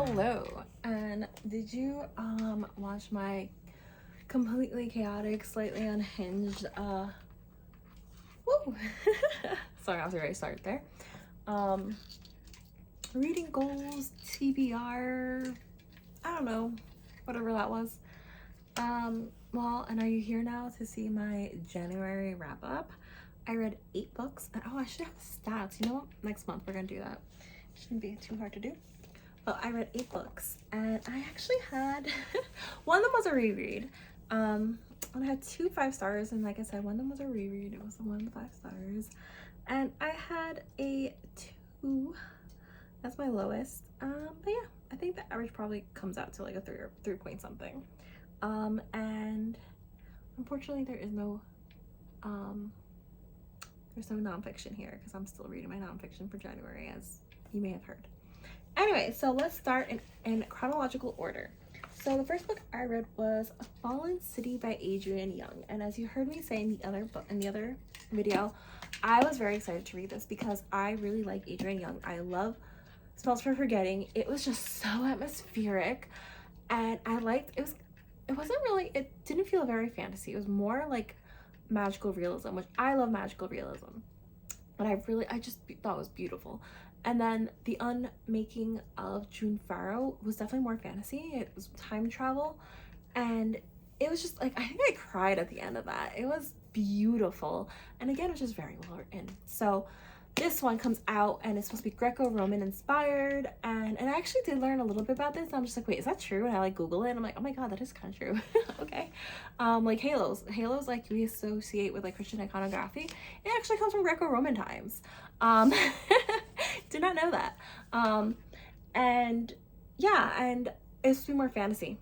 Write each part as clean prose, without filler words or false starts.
Hello, and did you watch my completely chaotic, slightly unhinged woo sorry, I was ready to start there. Reading goals, TBR, I don't know, whatever that was. Well, and are you here now to see my January wrap up? I read 8 books, and I should have stats. You know what? Next month we're gonna do that. Shouldn't be too hard to do. But I read 8 books, and I actually had one of them was a reread. And I had 2 5-stars, and like I said, one of them was a reread. It was the one with 5 stars, and I had a 2. That's my lowest. But yeah, I think the average probably comes out to like a 3 or 3 point something. And unfortunately, there's no nonfiction here because I'm still reading my nonfiction for January, as you may have heard. Anyway, so let's start in chronological order. So the first book I read was A Fallen City by Adrienne Young, and as you heard me say in the other video, I was very excited to read this because I really like Adrienne Young. I love Smells for Forgetting. It was just so atmospheric, and I liked it. It didn't feel very fantasy. It was more like magical realism, which I love magical realism, but I just thought it was beautiful. And then The Unmaking of June Farrow was definitely more fantasy. It was time travel, and it was just like, I think I cried at the end of that. It was beautiful, and again, it was just very well written. So this one comes out, and it's supposed to be Greco-Roman inspired, and I actually did learn a little bit about this, and I'm just like, wait, is that true? And I like Google it, and I'm like, oh my god, that is kind of true. Okay. Like halos like we associate with like Christian iconography, it actually comes from Greco-Roman times. Did not know that. And yeah, and it's supposed to be more fantasy.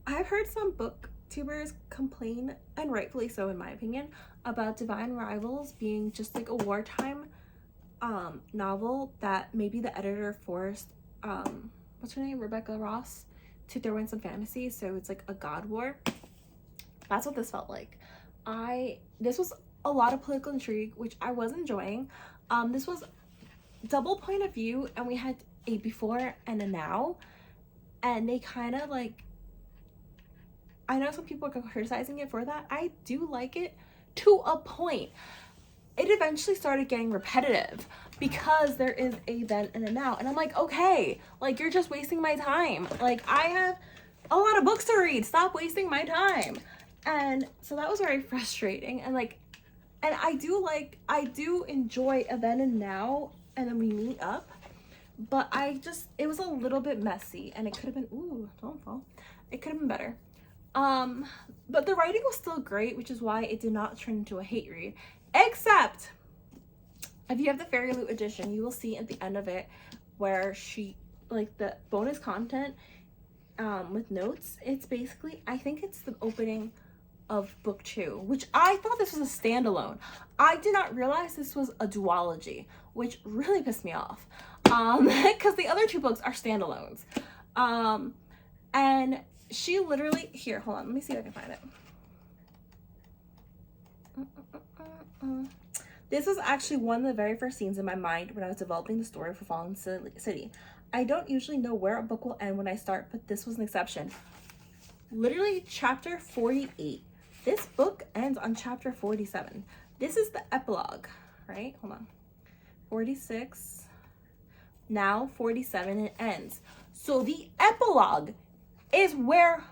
I've heard some booktubers complain, and rightfully so in my opinion, about Divine Rivals being just like a wartime novel that maybe the editor forced what's her name, Rebecca Ross, to throw in some fantasy, so it's like a god war. That's what this felt like. This was a lot of political intrigue, which I was enjoying. This was double point of view, and we had a before and a now, and they kind of like, I know some people are criticizing it for that. I do like it to a point. It eventually started getting repetitive because there is a then and a now, and I'm like, okay, like you're just wasting my time. Like I have a lot of books to read. Stop wasting my time. And so that was very frustrating, and I do enjoy a then and now, and then we meet up, but it was a little bit messy, and it could have been, ooh, don't fall. It could have been better. But the writing was still great, which is why it did not turn into a hate read. Except, if you have the Fairy Loot edition, you will see at the end of it where she, like the bonus content with notes, it's basically, I think it's the opening of book 2, which I thought this was a standalone. I did not realize this was a duology, which really pissed me off, because the other 2 books are standalones. And she literally, here, hold on, let me see if I can find it. This was actually one of the very first scenes in my mind when I was developing the story for Fallen City. I don't usually know where a book will end when I start, but this was an exception. Literally chapter 48. This book ends on chapter 47. This is the epilogue, right? Hold on. 46, now 47, it ends. So the epilogue is where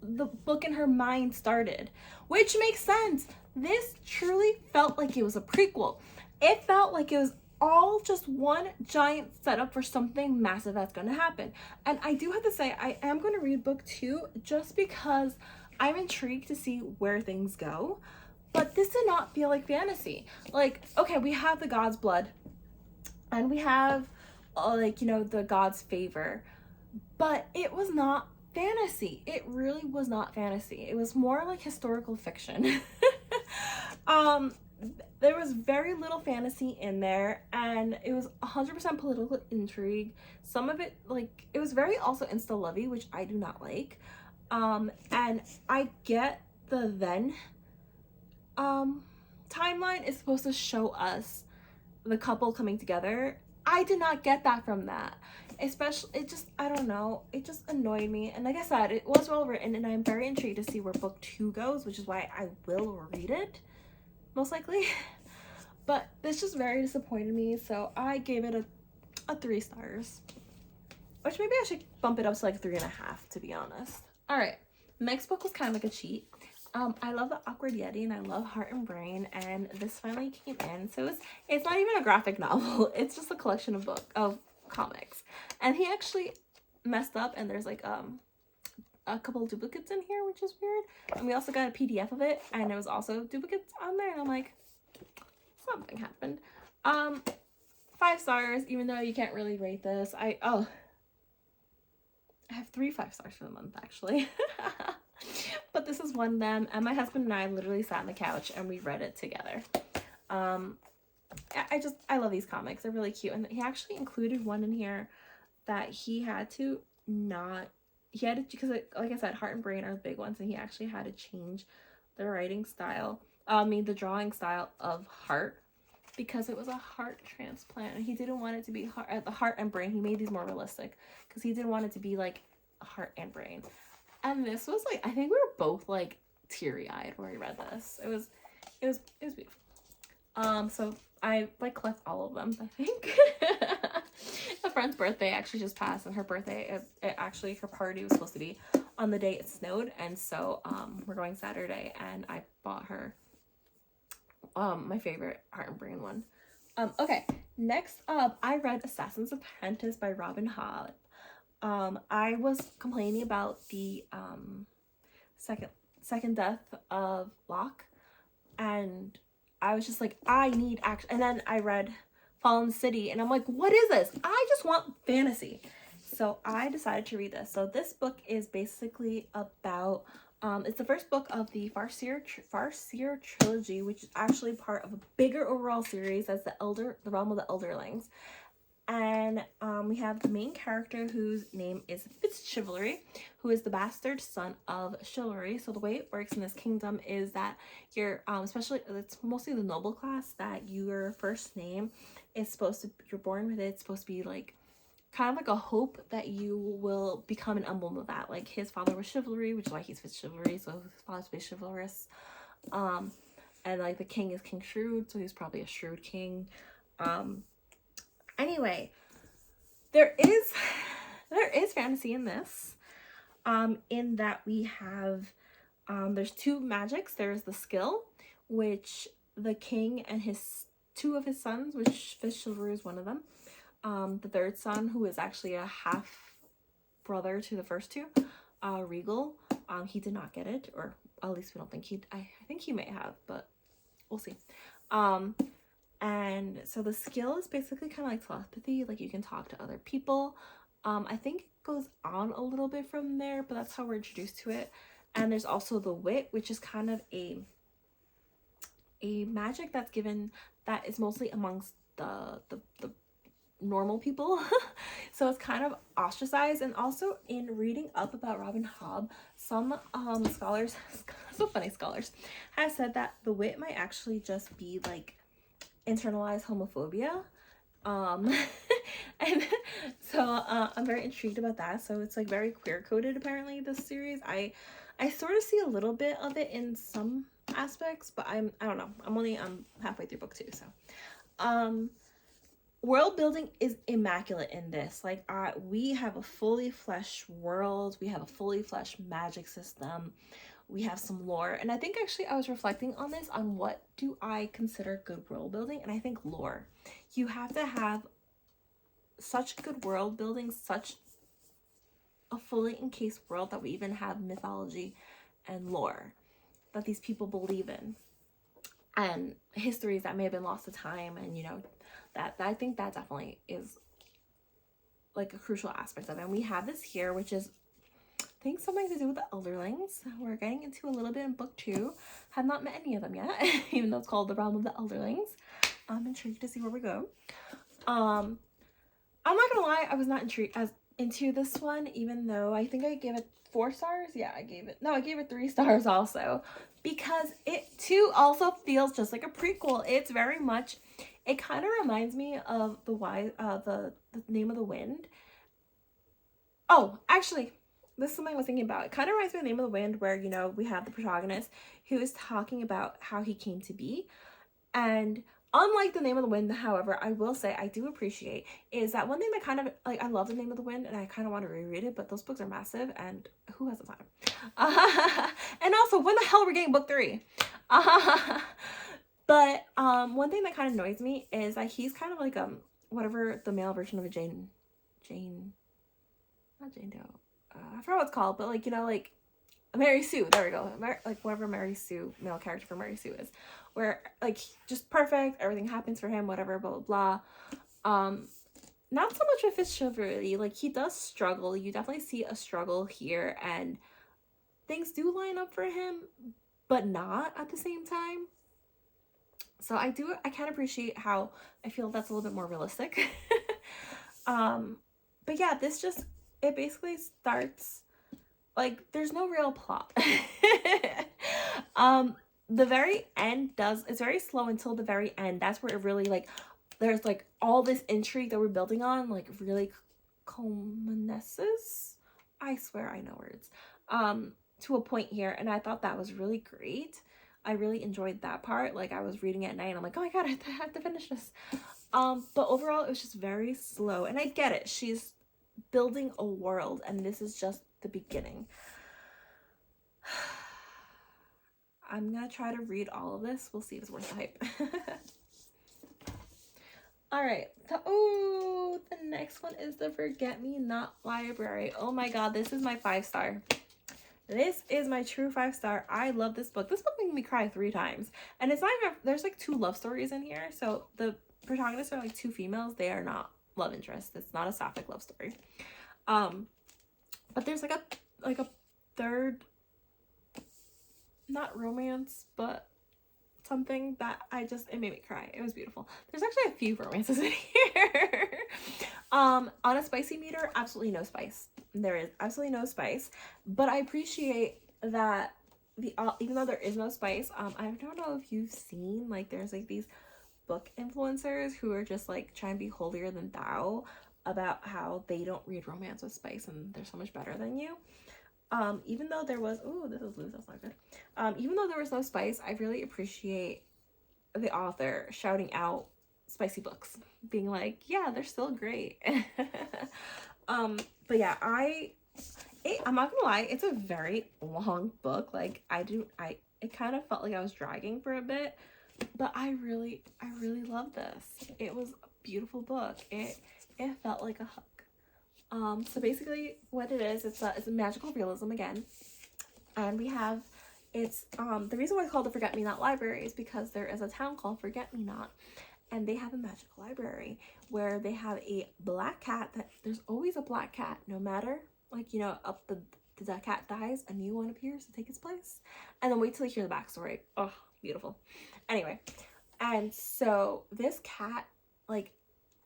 the book in her mind started, which makes sense. This truly felt like it was a prequel. It felt like it was all just one giant setup for something massive that's going to happen. And I do have to say, I am going to read book 2 just because I'm intrigued to see where things go. But this did not feel like fantasy. Like, okay, we have the god's blood, and we have the god's favor, but it was not fantasy. It really was not fantasy. It was more like historical fiction. There was very little fantasy in there, and it was 100% political intrigue. Some of it, like, it was very also insta-lovey, which I do not like. And I get the then timeline is supposed to show us the couple coming together. I did not get that from that. Especially, it just, I don't know, it just annoyed me. And like I said, it was well written, and I'm very intrigued to see where book 2 goes, which is why I will read it, most likely. But this just very disappointed me, so I gave it a 3 stars. Which maybe I should bump it up to like 3.5, to be honest. Alright, next book was kind of like a cheat. I love The Awkward Yeti and I love Heart and Brain, and this finally came in. So it's not even a graphic novel. It's just a collection of comics. And he actually messed up, and there's like a couple duplicates in here, which is weird. And we also got a PDF of it, and there was also duplicates on there, and I'm like, something happened. 5 stars, even though you can't really rate this. I have 3 5-stars for the month, actually. But this is one of them, and my husband and I literally sat on the couch and we read it together. I love these comics. They're really cute, and he actually included one in here that he had to because like I said, Heart and Brain are the big ones, and he actually had to change the writing style, the drawing style of Heart, because it was a heart transplant, and he didn't want it to be the Heart and Brain. He made these more realistic because he didn't want it to be like a heart and brain. And this was like, I think we were both like teary-eyed when we read this. It was beautiful. So I like collect all of them, I think. A friend's birthday actually just passed, and her birthday, her party was supposed to be on the day it snowed, and so we're going Saturday, and I bought her my favorite Heart and Brain one. Okay, next up, I read Assassin's Apprentice by Robin Hobb. I was complaining about the second death of Locke, and I was just like, I need action. And then I read Fallen City, and I'm like, what is this? I just want fantasy. So I decided to read this. So this book is basically about it's the first book of the Farseer trilogy, which is actually part of a bigger overall series as the Realm of the Elderlings. And we have the main character, whose name is Fitzchivalry, who is the bastard son of Chivalry. So the way it works in this kingdom is that you're, especially, it's mostly the noble class, that your first name is supposed to, you're born with it, it's supposed to be like, kind of like a hope that you will become an emblem of that. Like, his father was Chivalry, which is why he's Fitzchivalry, so his father's to be chivalrous. And like the king is King Shrewd, so he's probably a shrewd king. Anyway, there is fantasy in this, in that we have, there's 2 magics. There's the skill, which the king and his 2 of his sons, which Fitzchivalry is one of them, the 3rd son, who is actually a half brother to the first 2, Regal, he did not get it, or at least we don't think I think he may have, but we'll see. And so the skill is basically kind of like telepathy, like you can talk to other people. I think it goes on a little bit from there, but that's how we're introduced to it. And there's also the wit, which is kind of a magic that's given, that is mostly amongst the normal people. So it's kind of ostracized. And also, in reading up about Robin Hobb, some scholars, so funny, scholars have said that the wit might actually just be like internalized homophobia, and so I'm very intrigued about that. So it's like very queer coded, apparently, this series. I sort of see a little bit of it in some aspects, but I don't know, I'm halfway through book 2. So world building is immaculate in this. Like, we have a fully fleshed world, we have a fully fleshed magic system, we have some lore. And I think actually I was reflecting on this, on what do I consider good world building, and I think lore. You have to have such good world building, such a fully encased world, that we even have mythology and lore that these people believe in, and histories that may have been lost to time. And you know, that I think that definitely is like a crucial aspect of it. And we have this here, which is, I think, something to do with the Elderlings. We're getting into a little bit in book 2. Have not met any of them yet, even though it's called the Realm of the Elderlings. I'm intrigued to see where we go. I'm not gonna lie, I was not into this one, even though I think I gave it 4 stars. Yeah, I gave it 3 stars also, because it too also feels just like a prequel. It's very much It kind of reminds me of the Name of the Wind. Oh, actually, this is something I was thinking about. It kind of reminds me of Name of the Wind, where, you know, we have the protagonist who is talking about how he came to be. And unlike the Name of the Wind, however, I will say I do appreciate is that one thing that kind of, like, I love the Name of the Wind and I kind of want to reread it, but those books are massive and who has the time? And also, when the hell are we getting book 3? But one thing that kind of annoys me is that he's kind of like whatever the male version of a Jane, not Jane Doe. I forgot what it's called, but, like, you know, like Mary Sue. There we go. Like whatever Mary Sue, male character for Mary Sue is, where, like, just perfect, everything happens for him, whatever, blah blah blah. Not so much with his chivalry. Like, he does struggle. You definitely see a struggle here, and things do line up for him, but not at the same time. So I can appreciate how I feel that's a little bit more realistic. But yeah, it basically starts, like, there's no real plot. The very end it's very slow until the very end. That's where it really, like, there's, like, all this intrigue that we're building on, like, really culminates. I swear I know words. To a point here, and I thought that was really great. I really enjoyed that part. Like, I was reading it at night and I'm like, oh my god, I have to finish this. But overall, it was just very slow, and I get it. She's building a world, and this is just the beginning. I'm gonna try to read all of this. We'll see if it's worth the hype. All right. The next one is the Forget Me Not Library. Oh my god, this is my 5-star. This is my true 5-star. I love this book. This book made me cry 3 times. And it's not even, there's like 2 love stories in here. So the protagonists are like 2 females. They are not love interests. It's not a sapphic love story. But there's like a third, not romance, but something that it made me cry. It was beautiful. There's actually a few romances in here. On a spicy meter, absolutely no spice. There is absolutely no spice, but I appreciate that even though there is no spice, I don't know if you've seen, like, there's like these book influencers who are just like trying to be holier than thou about how they don't read romance with spice and they're so much better than you. Even though there was, oh, this is loose, that's not good. Even though there was no spice, I really appreciate the author shouting out spicy books, being like, yeah, they're still great. But yeah, I'm not gonna lie, it's a very long book. Like, it kind of felt like I was dragging for a bit, but I really love this. It was a beautiful book. It felt like a hug. So basically what it is, it's a magical realism again. And we have, the reason why it's called the Forget Me Not Library is because there is a town called Forget Me Not, and they have a magical library where they have a black cat there's always a black cat, no matter, like, you know, the cat dies, a new one appears to take its place. And then wait till you hear the backstory. Oh, beautiful. Anyway, and so this cat, like,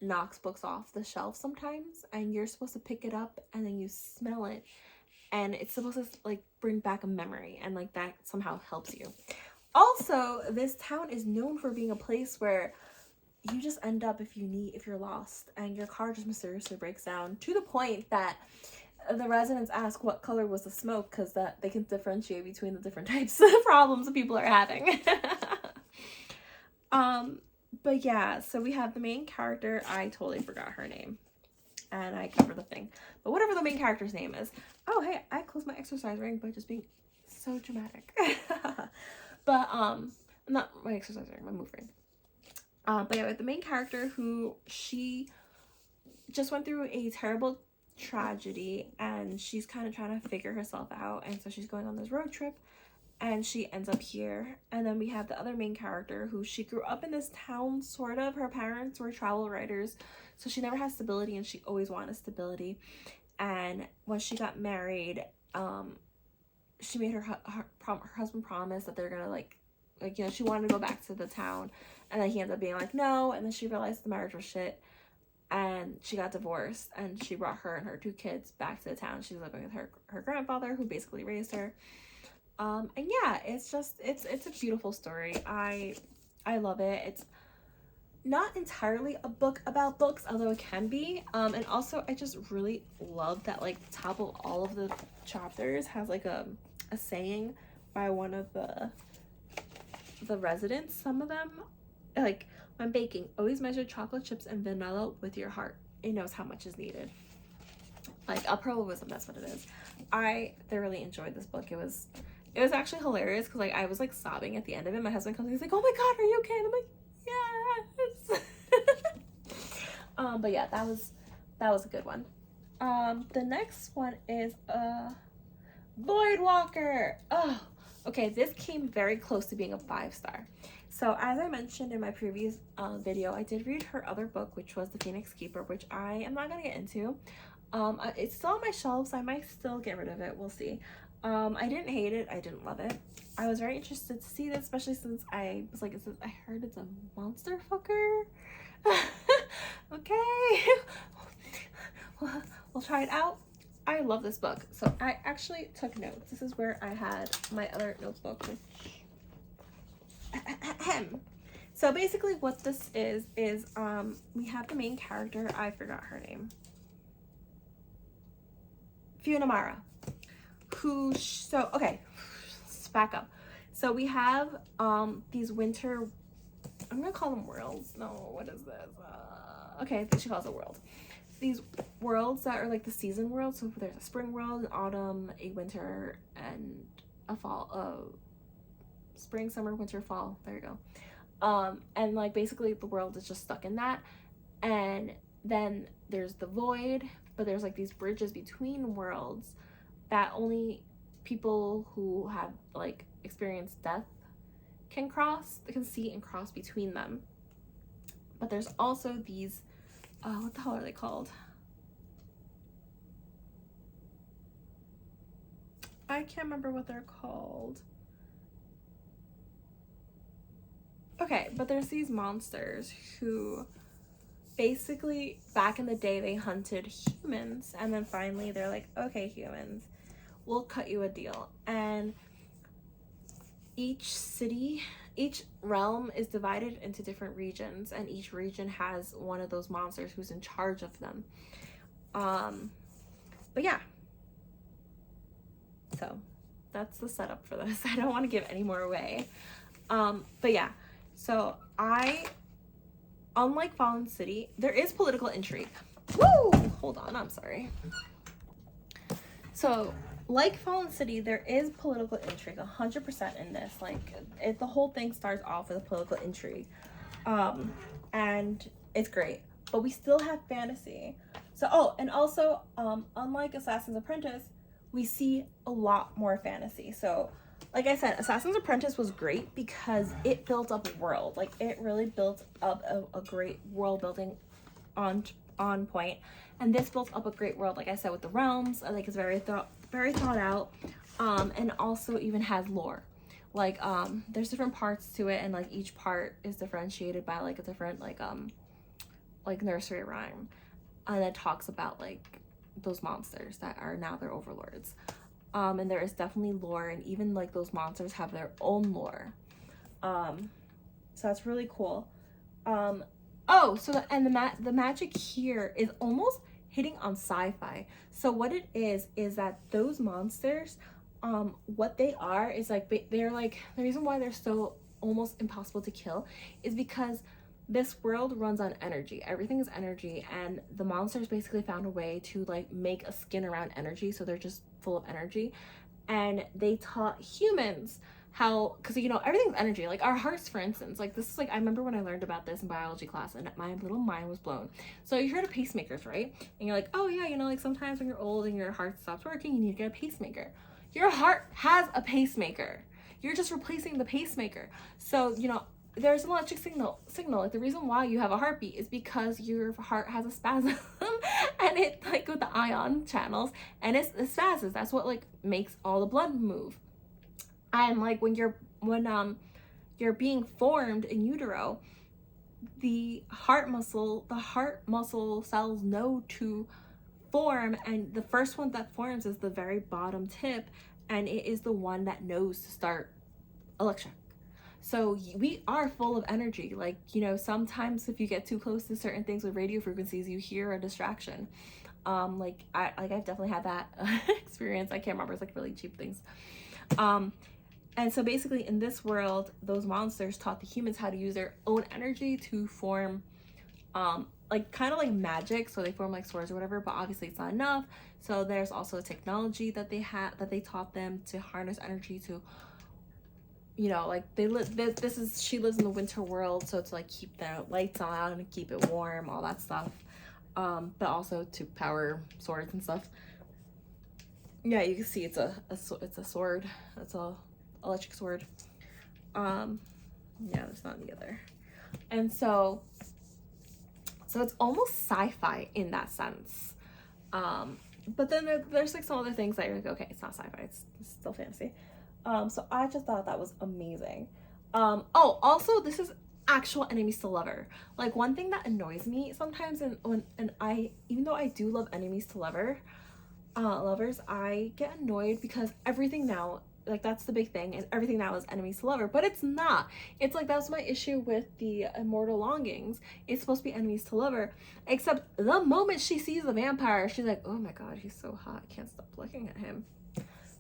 knocks books off the shelf sometimes, and you're supposed to pick it up and then you smell it, and it's supposed to, like, bring back a memory, and, like, that somehow helps you. Also, this town is known for being a place where you just end up if you're lost and your car just mysteriously breaks down, to the point that the residents ask what color was the smoke, because that they can differentiate between the different types of problems that people are having. But yeah, so we have the main character. I totally forgot her name, and I covered the thing, but whatever the main character's name is. Oh, hey, I closed my exercise ring by just being so dramatic. But not my exercise ring, my move ring. But yeah, with the main character, who she just went through a terrible tragedy, and she's kind of trying to figure herself out, and so she's going on this road trip, and she ends up here. And then we have the other main character, who she grew up in this town, sort of. Her parents were travel writers, so she never had stability, and she always wanted stability. And when she got married, she made her husband promise that they're gonna, like, you know, she wanted to go back to the town, and then he ended up being like, no. And then she realized the marriage was shit, and she got divorced, and she brought her and her 2 kids back to the town. She's living with her grandfather, who basically raised her. And yeah, it's a beautiful story. I love it. not entirely a book about books, although it can be. And also I just really love that like the top of all of the chapters has like a saying by one of the residents. Some of them, like, when baking, always measure chocolate chips and vanilla with your heart. It knows how much is needed. Like a probabilism, that's what it is. I thoroughly enjoyed this book. It was actually hilarious because like I was like sobbing at the end of it. My husband comes, he's like, "Oh my god, are you okay?" And I'm like, yes. But yeah, that was a good one. The next one is Voidwalker. Oh, okay, this came very close to being a 5-star. So as I mentioned in my previous video, I did read her other book, which was The Phoenix Keeper, which I am not gonna get into. It's still on my shelves. I might still get rid of it. We'll see. I didn't hate it. I didn't love it. I was very interested to see this, especially since I was like, I heard it's a monster fucker. Okay. We'll try it out. I love this book. So I actually took notes. This is where I had my other notebook, which... So basically what this is we have the main character. I forgot her name. Funamara. Okay, let's back up. So we have these winter, I'm gonna call them worlds. No, what is this? Okay, she calls it world. These worlds that are like the season world. So there's a spring world, an autumn, a winter, and a fall. Spring, summer, winter, fall. There you go. And like basically the world is just stuck in that. And then there's the void, but there's like these bridges between worlds that only people who have like experienced death can see and cross between them. But there's also these what the hell are they called? I can't remember what they're called. Okay, but there's these monsters who basically back in the day they hunted humans, and then finally they're like, okay, humans, we'll cut you a deal. And each realm is divided into different regions, and each region has one of those monsters who's in charge of them. But yeah, so that's the setup for this. I don't want to give any more away. But yeah, so unlike Fallen City, there is political intrigue. Woo! Hold on, I'm sorry. So, like Fallen City, there is political intrigue 100% in this. Like, the whole thing starts off with a political intrigue. And it's great. But we still have fantasy. So, and also, unlike Assassin's Apprentice, we see a lot more fantasy. So, like I said, Assassin's Apprentice was great because it built up a world. Like, it really built up a great world building on point. And this built up a great world, like I said, with the realms. I think it's very thought out. And also even has lore. Like, there's different parts to it, and like each part is differentiated by like a different like nursery rhyme. And it talks about like those monsters that are now their overlords. And there is definitely lore, and even like those monsters have their own lore. So that's really cool. The magic here is almost hitting on sci-fi. So what it is that those monsters, what they are is like, they're like, the reason why they're so almost impossible to kill is because this world runs on energy. Everything is energy, and the monsters basically found a way to like make a skin around energy, so they're just full of energy. And they taught humans how, because you know everything's energy, like our hearts, for instance. Like, this is like, I remember when I learned about this in biology class and my little mind was blown. So you heard of pacemakers, right? And you're like, oh yeah, you know, like sometimes when you're old and your heart stops working, you need to get a pacemaker. Your heart has a pacemaker. You're just replacing the pacemaker. So, you know, there's an electric signal. Like, the reason why you have a heartbeat is because your heart has a spasm and it, like, with the ion channels, and it spasms. That's what like makes all the blood move. And like when you're being formed in utero, the heart muscle cells know to form, and the first one that forms is the very bottom tip, and it is the one that knows to start electric. So we are full of energy. Like, you know, sometimes if you get too close to certain things with radio frequencies, you hear a distraction. I've definitely had that experience. I can't remember. It's like really cheap things. And so basically in this world, those monsters taught the humans how to use their own energy to form like kind of like magic. So they form like swords or whatever, but obviously it's not enough. So there's also a technology that they taught them to harness energy to, you know, like they live, she lives in the winter world, so to like keep the lights on and keep it warm, all that stuff. But also to power swords and stuff. Yeah, you can see it's a sword. It's a electric sword. Yeah, there's not the other. And so it's almost sci-fi in that sense. But then there's like some other things that you're like, okay, it's not sci-fi, it's still fantasy. So I just thought that was amazing. Oh, also this is actual enemies to lover. Like one thing that annoys me sometimes, even though I do love enemies to lovers, I get annoyed because everything now, like that's the big thing, and everything now is enemies to lover, but it's not. It's like that's my issue with the Immortal Longings. It's supposed to be enemies to lover, except the moment she sees the vampire, she's like, oh my god, he's so hot, I can't stop looking at him.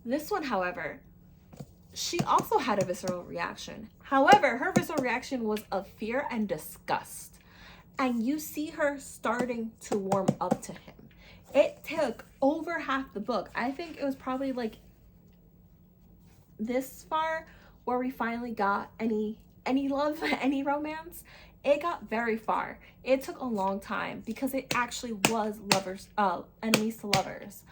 This one, however, she also had a visceral reaction. However, her visceral reaction was of fear and disgust, and you see her starting to warm up to him. It took over half the book. I think it was probably like this far where we finally got any love, any romance. It got very far. It took a long time because it actually was enemies to lovers.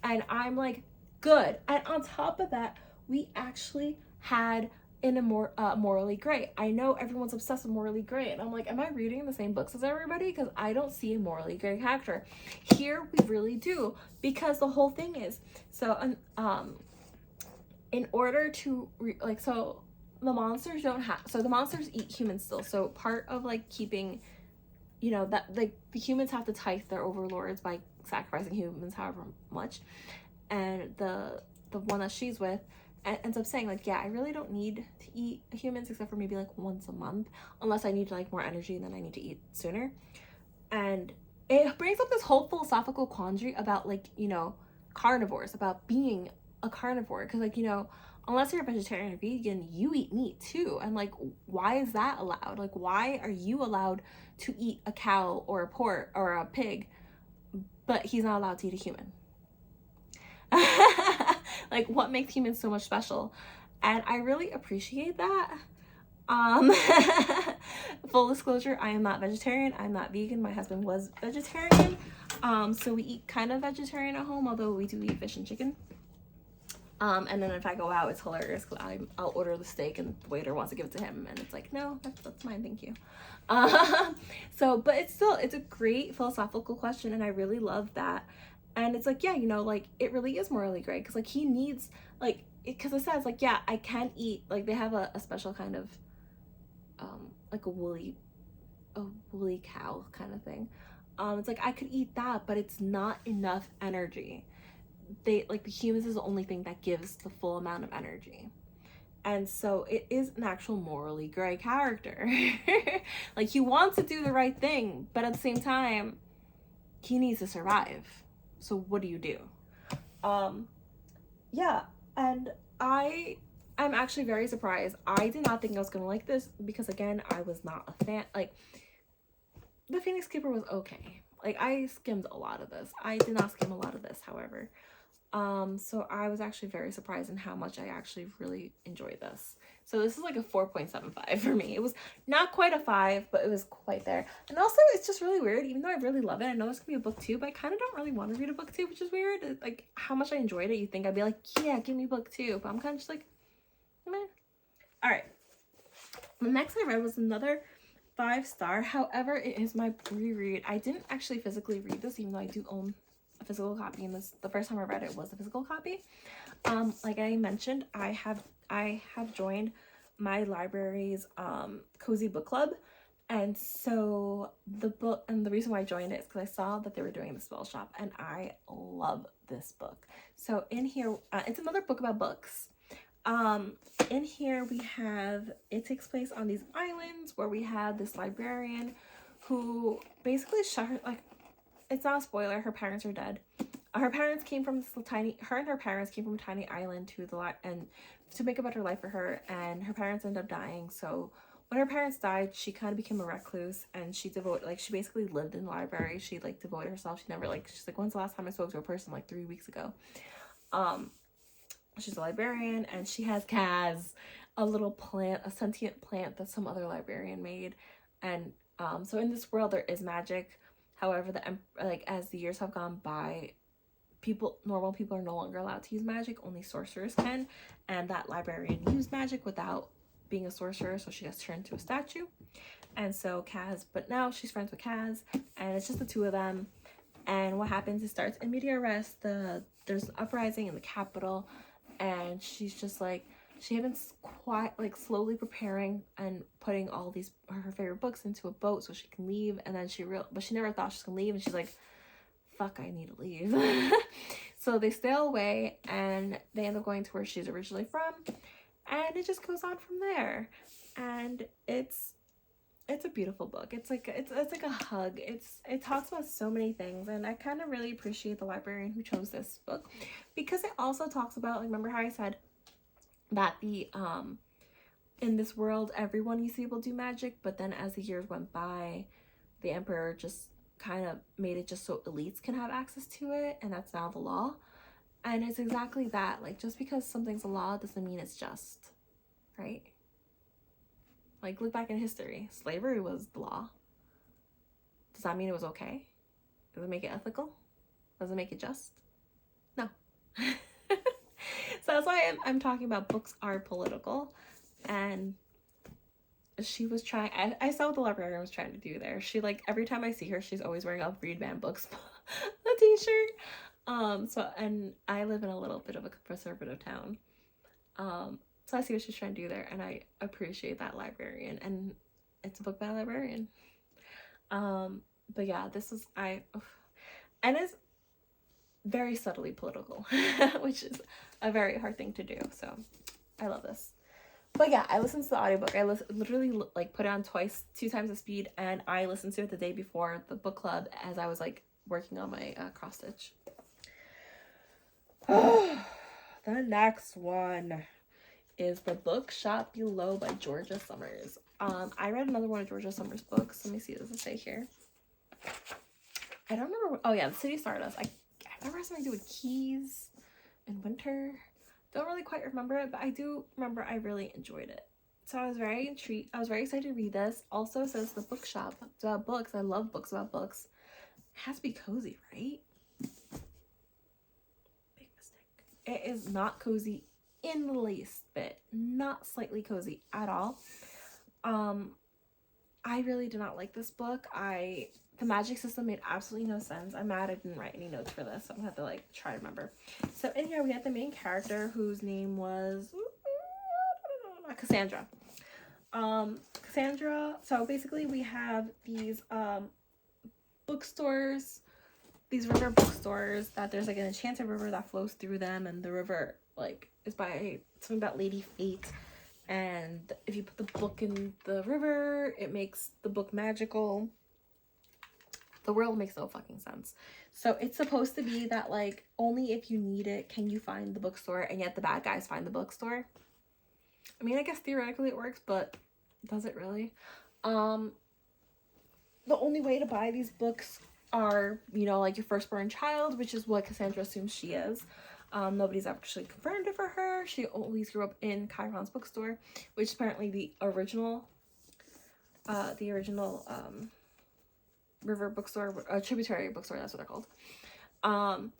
And I'm like, good. And on top of that, we actually had in a more Morally Grey. I know everyone's obsessed with Morally Grey, and I'm like, am I reading the same books as everybody? Because I don't see a Morally Grey character. Here we really do, because the whole thing is, so in order to so the monsters the monsters eat humans still. So part of like keeping, you know, that like the humans have to tithe their overlords by sacrificing humans however much, and the one that she's with ends up saying like, yeah, I really don't need to eat humans except for maybe like once a month, unless I need like more energy and then I need to eat sooner. And it brings up this whole philosophical quandary about like, you know, carnivores, about being a carnivore, because like, you know, unless you're a vegetarian or vegan, you eat meat too. And like, why is that allowed? Like, why are you allowed to eat a cow or a pork or a pig, but he's not allowed to eat a human? Like, what makes humans so much special? And I really appreciate that. Full disclosure, I am not vegetarian, I'm not vegan. My husband was vegetarian, so we eat kind of vegetarian at home, although we do eat fish and chicken. And then if I go out, it's hilarious because I'll order the steak and the waiter wants to give it to him, and it's like, no, that's mine, thank you. But it's a great philosophical question, and I really love that. And it's like, yeah, you know, like it really is Morally Grey, because like he needs, like, because it says like, yeah, I can eat, like they have a special kind of like a woolly cow kind of thing. It's like I could eat that, but it's not enough energy. The humans is the only thing that gives the full amount of energy. And so it is an actual Morally Grey character. Like he wants to do the right thing, but at the same time he needs to survive. So what do you do? Yeah, and I'm actually very surprised. I did not think I was gonna like this, because again, I was not a fan. Like, the Phoenix Keeper was okay. Like, I skimmed a lot of this. I did not skim a lot of this, however. So I was actually very surprised in how much I actually really enjoyed this. So this is like a 4.75 for me. It was not quite a 5, but it was quite there. And also, it's just really weird, even though I really love it. I know this could be a book 2, but I kind of don't really want to read a book 2, which is weird. Like, how much I enjoyed it, you think I'd be like, yeah, give me book 2. But I'm kind of just like, meh. All right. The next I read was another 5-star. However, it is my reread. I didn't actually physically read this, even though I do own a physical copy, and the first time I read it was a physical copy. Like I mentioned, I have joined my library's cozy book club, and so the reason why I joined it is because I saw that they were doing the spell shop, and I love this book. So in here, it's another book about books. Um, in here we have, it takes place on these islands where we have this librarian who basically shut her, like, it's not a spoiler, her parents are dead. Her parents came from this tiny, her and her parents came from a tiny island to and to make a better life for her, and her parents ended up dying. So when her parents died, she kind of became a recluse, and she she basically lived in the library. She like devoted herself. She never like, she's like, when's the last time I spoke to a person? Like 3 weeks ago. She's a librarian, and she has Kaz, a little plant, a sentient plant that some other librarian made. And so in this world there is magic. However, as the years have gone by, normal people are no longer allowed to use magic. Only sorcerers can, and that librarian used magic without being a sorcerer, so she gets turned into a statue. And so Kaz, but now she's friends with Kaz, and it's just the two of them. And what happens, it starts in media res. There's an uprising in the capital, and she's just like, she had been quite like slowly preparing and putting all these her favorite books into a boat so she can leave. And then but she never thought she was gonna leave, and she's like, fuck, I need to leave. So they sail away, and they end up going to where she's originally from, and it just goes on from there. And it's a beautiful book. It's like a hug. It talks about so many things, and I kind of really appreciate the librarian who chose this book, because it also talks about, like, remember how I said that the in this world everyone used to be able to do magic, but then as the years went by, the emperor just kind of made it just so elites can have access to it, and that's now the law. And it's exactly that. Like, just because something's a law doesn't mean it's just, right? Like, look back in history. Slavery was the law. Does that mean it was okay? Does it make it ethical? Does it make it just? No. So that's why I'm talking about books are political. And she was trying, I saw what the librarian was trying to do there. She, like, every time I see her, she's always wearing a Read Man Books a t-shirt. So, and I live in a little bit of a conservative town. So I see what she's trying to do there, and I appreciate that librarian, and it's a book by a librarian. But yeah, and it's very subtly political, which is a very hard thing to do. So I love this. But yeah, I listened to the audiobook. I literally like put it on 2 times the speed, and I listened to it the day before the book club as I was like working on my cross stitch. The next one is The Bookshop Below by Georgia Summers. I read another one of Georgia Summers' books. Let me see, what does it say here? I don't remember. Oh yeah, The City Stardust. I remember something to do with keys in winter. Don't really quite remember it, but I do remember I really enjoyed it. So I was very intrigued. I was very excited to read this. Also says the bookshop. It's about books. I love books about books. It has to be cozy, right? Big mistake. It is not cozy in the least bit. Not slightly cozy at all. I really did not like this book. The magic system made absolutely no sense. I'm mad I didn't write any notes for this, so I'm gonna have to like try to remember. So in here we had the main character whose name was Cassandra. Cassandra, so basically we have these bookstores, these river bookstores, that there's like an enchanted river that flows through them, and the river like is by something about Lady Fate, and if you put the book in the river, it makes the book magical. The world makes no fucking sense. So it's supposed to be that like only if you need it can you find the bookstore, and yet the bad guys find the bookstore. I mean, I guess theoretically it works, but does it really? The only way to buy these books are, you know, like your firstborn child, which is what Cassandra assumes she is. Nobody's actually confirmed it for her. She always grew up in Chiron's bookstore, which is apparently the original river bookstore, tributary bookstore, that's what they're called. And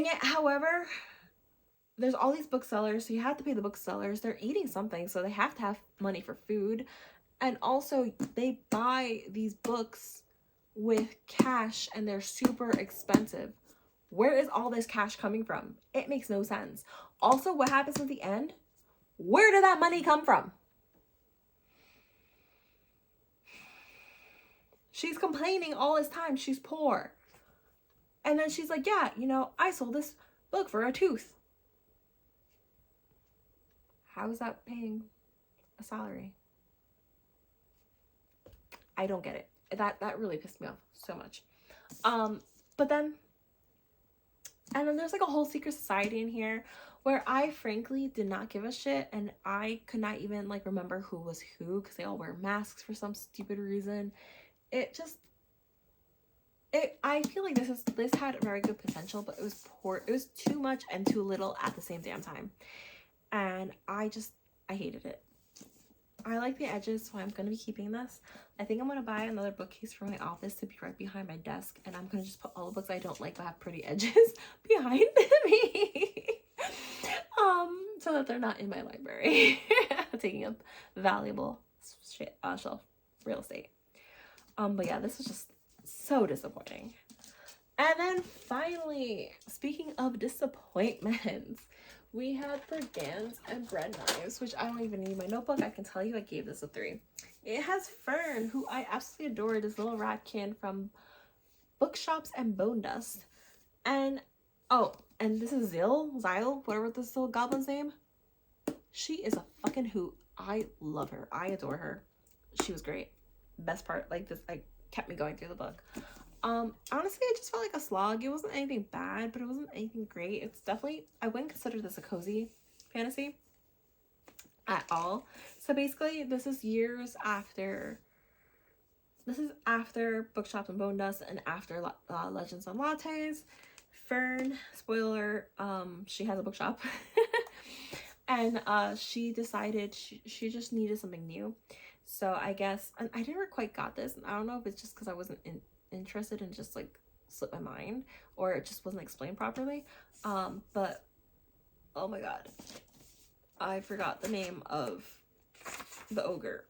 yet, however, there's all these booksellers, so you have to pay the booksellers. They're eating something, so they have to have money for food. And also, they buy these books with cash, and they're super expensive. Where is all this cash coming from? It makes no sense. Also, what happens at the end? Where did that money come from? She's complaining all this time she's poor. And then she's like, yeah, you know, I sold this book for a tooth. How is that paying a salary? I don't get it. That really pissed me off so much. But then, and then there's like a whole secret society in here where I frankly did not give a shit, and I could not even like remember who was who because they all wear masks for some stupid reason. I feel like this had very good potential, but it was poor. It was too much and too little at the same damn time, and I hated it. I like the edges, so I'm gonna be keeping this. I think I'm gonna buy another bookcase for my office to be right behind my desk, and I'm gonna just put all the books I don't like but have pretty edges behind me. So that they're not in my library taking up valuable shelf real estate. But yeah, this was just so disappointing. And then finally, speaking of disappointments, we had Brigands and Bread Knives, which I don't even need my notebook. I can tell you I gave this a 3. It has Fern, who I absolutely adore, this little ratkin from Bookshops and Bone Dust. And, oh, and this is Zyle, whatever this little goblin's name. She is a fucking hoot. I love her. I adore her. She was great. Best part, like this, like, kept me going through the book. Honestly, it just felt like a slog. It wasn't anything bad, but it wasn't anything great. It's definitely, I wouldn't consider this a cozy fantasy at all. So basically, this is after Bookshops and Bone Dust and after Legends on Lattes. Fern, spoiler, she has a bookshop. And she decided she just needed something new. So I guess, and I never quite got this, and I don't know if it's just because I wasn't interested and just like slipped my mind, or it just wasn't explained properly. But oh my god, I forgot the name of the ogre.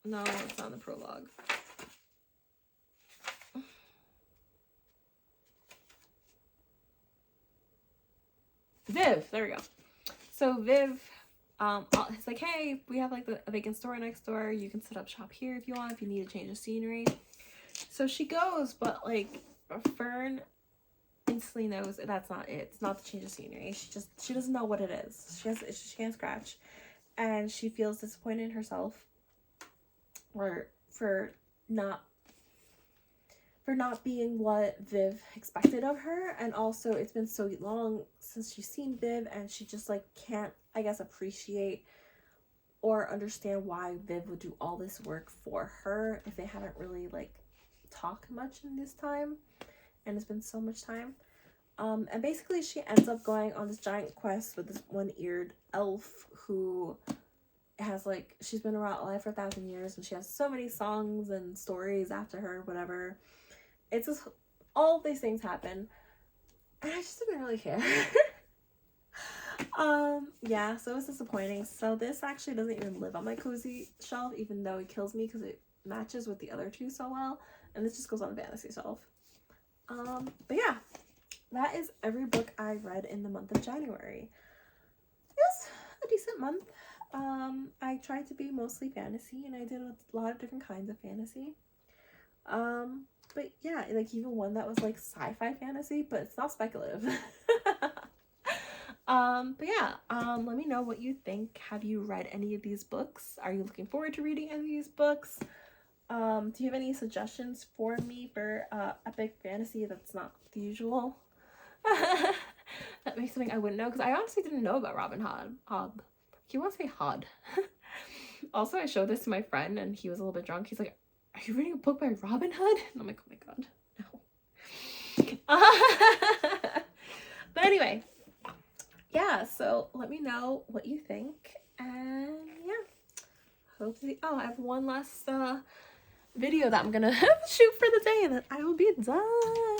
No, it's not in the prologue. Viv, there we go. So Viv, it's like, hey, we have like a vacant store next door. You can set up shop here if you want, if you need to change the scenery. So she goes, but like Fern instantly knows that's not it. It's not to change the scenery. She doesn't know what it is. She can't scratch, and she feels disappointed in herself for not being what Viv expected of her. And also it's been so long since she's seen Viv, and she just like can't, I guess, appreciate or understand why Viv would do all this work for her if they haven't really like talked much in this time, and it's been so much time. And basically she ends up going on this giant quest with this one-eared elf who has like, she's been alive for 1,000 years, and she has so many songs and stories after her, whatever. It's just, all of these things happen, and I just didn't really care. Yeah, so it was disappointing. So this actually doesn't even live on my cozy shelf, even though it kills me because it matches with the other two so well, and this just goes on the fantasy shelf. But yeah, that is every book I read in the month of January. It was a decent month. I tried to be mostly fantasy, and I did a lot of different kinds of fantasy. But yeah, like even one that was like sci-fi fantasy, but it's not speculative. But yeah, let me know what you think. Have you read any of these books? Are you looking forward to reading any of these books? Do you have any suggestions for me for epic fantasy that's not the usual? That makes something I wouldn't know, because I honestly didn't know about Robin Hobb. You want to say Hod? Also, I showed this to my friend, and he was a little bit drunk. He's like, "Are you reading a book by Robin Hood?" And I'm like, "Oh my god, no." But anyway, yeah, so let me know what you think, and yeah, hope to see. Oh, I have one last video that I'm gonna shoot for the day, that I will be done.